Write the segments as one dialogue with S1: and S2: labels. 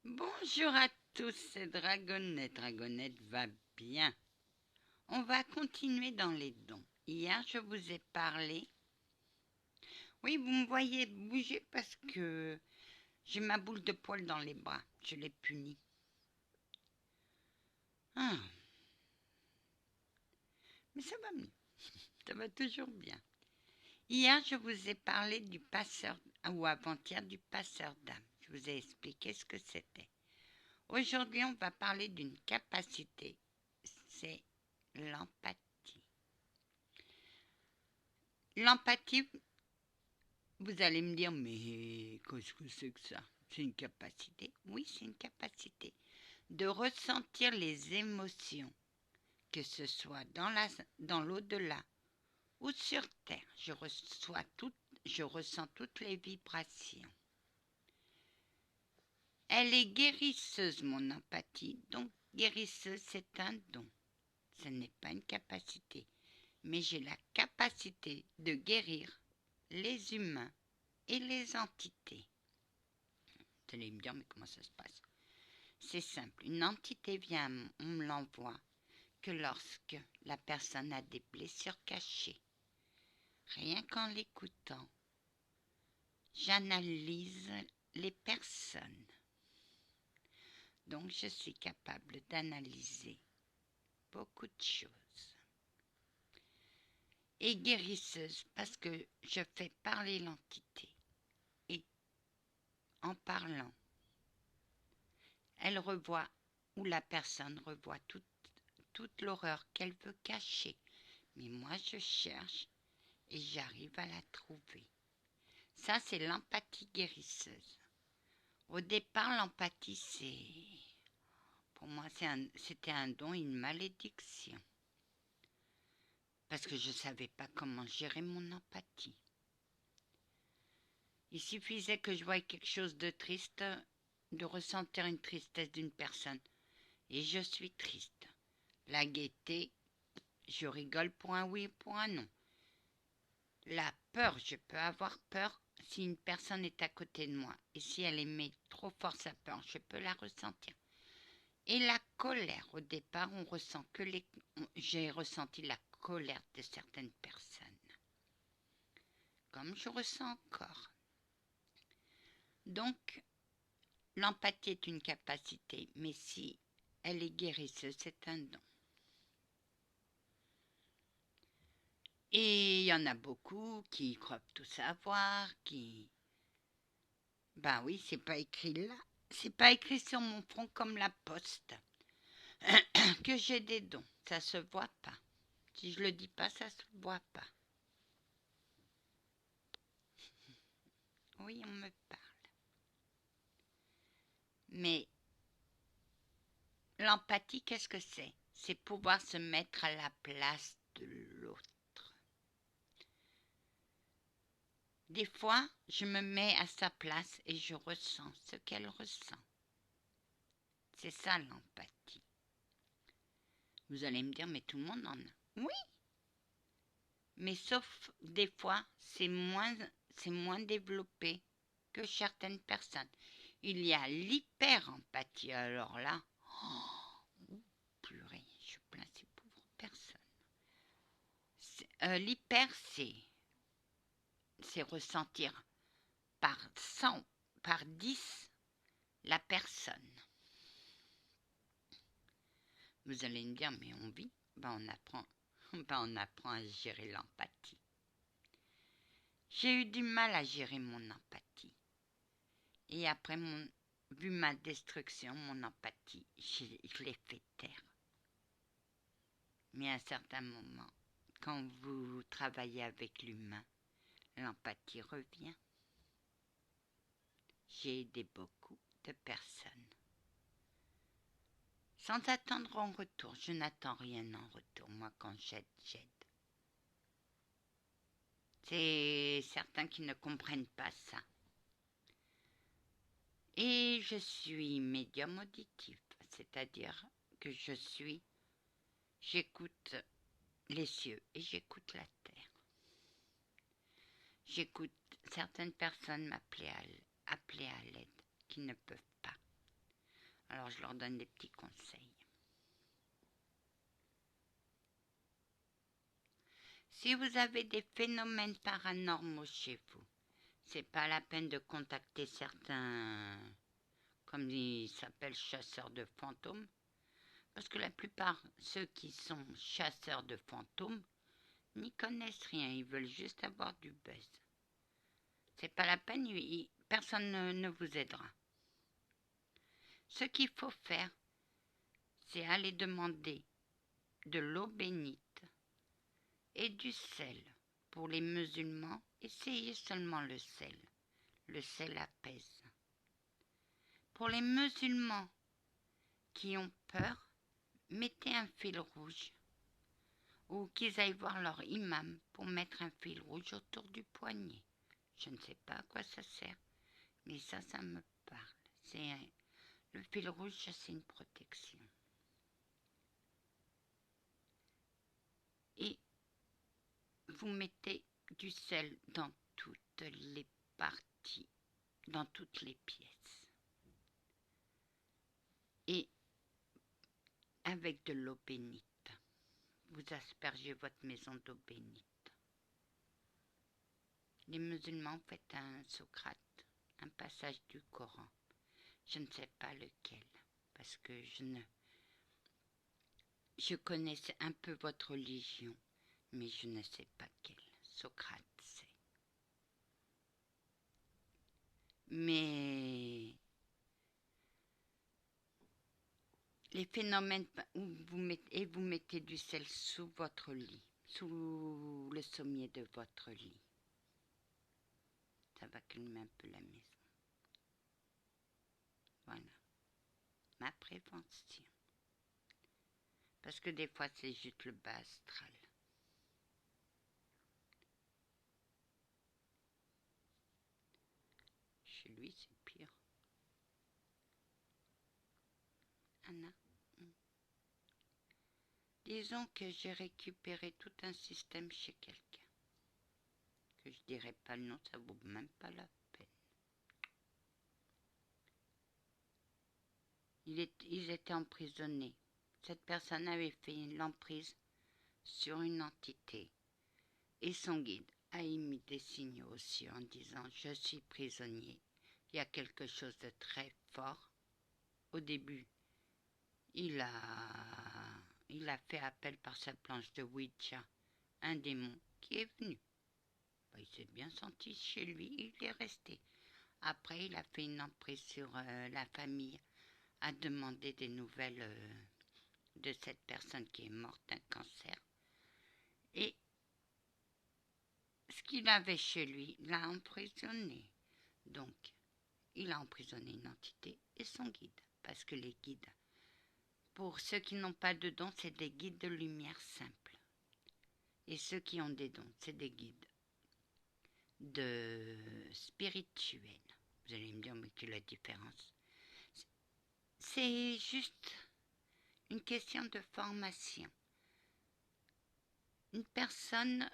S1: Bonjour à tous, c'est Dragonette. Dragonette va bien. On va continuer dans les dons. Hier, je vous ai parlé. Oui, vous me voyez bouger parce que j'ai ma boule de poil dans les bras. Je l'ai punie. Ah, mais ça va mieux. Ça va toujours bien. Hier, je vous ai parlé du passeur, ou avant-hier du passeur d'âme. Je vous ai expliqué ce que c'était. Aujourd'hui, on va parler d'une capacité. C'est l'empathie. L'empathie, vous allez me dire, mais qu'est-ce que c'est que ça? C'est une capacité. Oui, c'est une capacité de ressentir les émotions, que ce soit dans l'au-delà ou sur Terre. Je ressens toutes les vibrations. Elle est guérisseuse, mon empathie. Donc, guérisseuse, c'est un don. Ce n'est pas une capacité. Mais j'ai la capacité de guérir les humains et les entités. Vous allez me dire, mais comment ça se passe? C'est simple, une entité vient, on me l'envoie que lorsque la personne a des blessures cachées. Rien qu'en l'écoutant, j'analyse les personnes. Donc je suis capable d'analyser beaucoup de choses. Et guérisseuse parce que je fais parler l'entité. Et en parlant, elle revoit, ou la personne revoit toute l'horreur qu'elle veut cacher. Mais moi, je cherche et j'arrive à la trouver. Ça, c'est l'empathie guérisseuse. Au départ, l'empathie, pour moi, c'était un don, une malédiction. Parce que je ne savais pas comment gérer mon empathie. Il suffisait que je voie quelque chose de triste, de ressentir une tristesse d'une personne. Et je suis triste. La gaieté, je rigole pour un oui ou pour un non. La peur, je peux avoir peur si une personne est à côté de moi. Et si elle émet trop fort sa peur, je peux la ressentir. Et la colère, au départ, j'ai ressenti la colère de certaines personnes. Comme je ressens encore. Donc, l'empathie est une capacité, mais si elle est guérisseuse, c'est un don. Et il y en a beaucoup qui croient tout savoir, Ben oui, c'est pas écrit là. C'est pas écrit sur mon front comme la poste. Que j'ai des dons, ça se voit pas. Si je le dis pas, ça se voit pas. Oui, on me parle. Mais l'empathie, qu'est-ce que c'est? C'est pouvoir se mettre à la place de l'autre. Des fois, je me mets à sa place et je ressens ce qu'elle ressent. C'est ça l'empathie. Vous allez me dire, mais tout le monde en a. Oui, mais sauf des fois, c'est moins développé que certaines personnes. Il y a l'hyper-empathie. Alors là, purée, je plains ces pauvres personnes. L'hyper, c'est ressentir par 100, par 10 la personne. Vous allez me dire, mais on vit, on apprend, on apprend à gérer l'empathie. J'ai eu du mal à gérer mon empathie. Et après, vu ma destruction, mon empathie, je l'ai fait taire. Mais à un certain moment, quand vous travaillez avec l'humain, l'empathie revient. J'ai aidé beaucoup de personnes. Sans attendre en retour, je n'attends rien en retour. Moi, quand j'aide, j'aide. C'est certains qui ne comprennent pas ça. Et je suis médium auditif, c'est-à-dire que j'écoute les cieux et j'écoute la terre. J'écoute certaines personnes m'appeler à l'aide qui ne peuvent pas. Alors je leur donne des petits conseils. Si vous avez des phénomènes paranormaux chez vous, c'est pas la peine de contacter certains, comme ils s'appellent, chasseurs de fantômes, parce que la plupart, ceux qui sont chasseurs de fantômes, n'y connaissent rien, ils veulent juste avoir du buzz. C'est pas la peine, personne ne vous aidera. Ce qu'il faut faire, c'est aller demander de l'eau bénite et du sel. Pour les musulmans, essayez seulement le sel. Le sel apaise. Pour les musulmans qui ont peur, mettez un fil rouge ou qu'ils aillent voir leur imam pour mettre un fil rouge autour du poignet. Je ne sais pas à quoi ça sert, mais ça me parle. Le fil rouge, c'est une protection. Et vous mettez du sel dans toutes les parties, dans toutes les pièces. Et avec de l'eau bénite, vous aspergez votre maison d'eau bénite. Les musulmans font un Socrate, un passage du Coran. Je ne sais pas lequel, parce que je connais un peu votre religion, mais je ne sais pas quel. Socrate, c'est. Mais les phénomènes où vous mettez du sel sous votre lit, sous le sommier de votre lit. Ça va calmer un peu la maison. Voilà. Ma prévention. Parce que des fois, c'est juste le bas astral. Chez lui, c'est pire. Anna. Disons que j'ai récupéré tout un système chez quelqu'un. Que je dirais pas le nom, ça vaut même pas la peine. Ils étaient emprisonnés. Cette personne avait fait l'emprise sur une entité. Et son guide a émis des signaux aussi en disant « Je suis prisonnier, il y a quelque chose de très fort ». Au début, il a fait appel par sa planche de Ouija, un démon qui est venu. Il s'est bien senti chez lui, il est resté. Après, il a fait une emprise sur la famille, a demandé des nouvelles de cette personne qui est morte d'un cancer. Et ce qu'il avait chez lui l'a emprisonné. Donc, il a emprisonné une entité et son guide. Parce que les guides, pour ceux qui n'ont pas de dons, c'est des guides de lumière simples. Et ceux qui ont des dons, c'est des guides de spirituels. Vous allez me dire, mais quelle est la différence? C'est juste une question de formation. Une personne,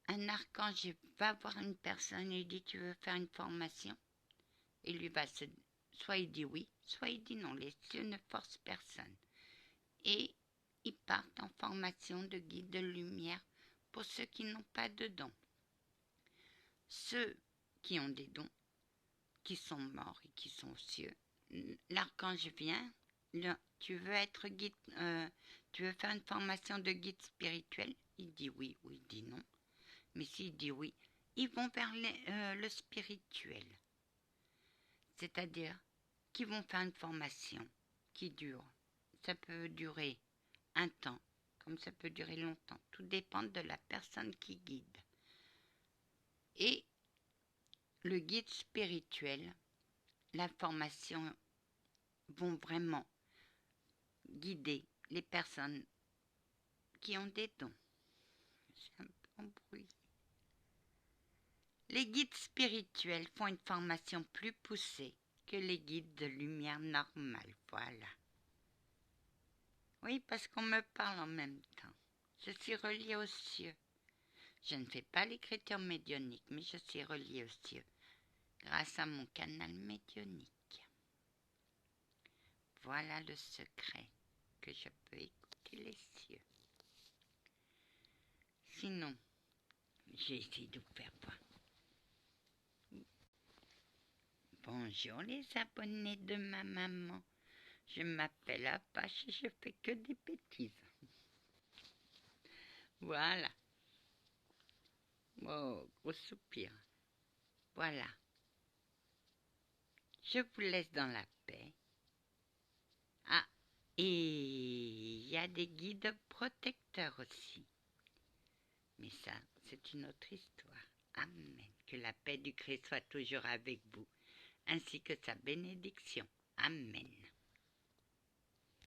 S1: un archange va voir une personne et il dit tu veux faire une formation, et lui va soit il dit oui, soit il dit non. Les cieux ne forcent personne. Et ils partent en formation de guide de lumière pour ceux qui n'ont pas de dons. Ceux qui ont des dons, qui sont morts et qui sont aux cieux, l'archange vient, tu veux être guide, tu veux faire une formation de guide spirituel? Il dit oui ou il dit non. Mais s'il dit oui, ils vont vers le spirituel. C'est-à-dire qu'ils vont faire une formation qui dure. Ça peut durer un temps, comme ça peut durer longtemps. Tout dépend de la personne qui guide. Et le guide spirituel, la formation vont vraiment guider les personnes qui ont des dons. C'est un peu embrouillé. Les guides spirituels font une formation plus poussée que les guides de lumière normale. Voilà. Oui, parce qu'on me parle en même temps. Je suis reliée aux cieux. Je ne fais pas l'écriture médionique, mais je suis reliée aux cieux grâce à mon canal médionique. Voilà le secret, que je peux écouter les cieux. Sinon, j'ai essayé de vous faire voir. Bonjour les abonnés de ma maman. Je m'appelle Apache et je fais que des bêtises. Voilà. Oh, gros soupir. Voilà. Je vous laisse dans la paix. Ah, et il y a des guides protecteurs aussi. Mais ça, c'est une autre histoire. Amen. Que la paix du Christ soit toujours avec vous, ainsi que sa bénédiction. Amen.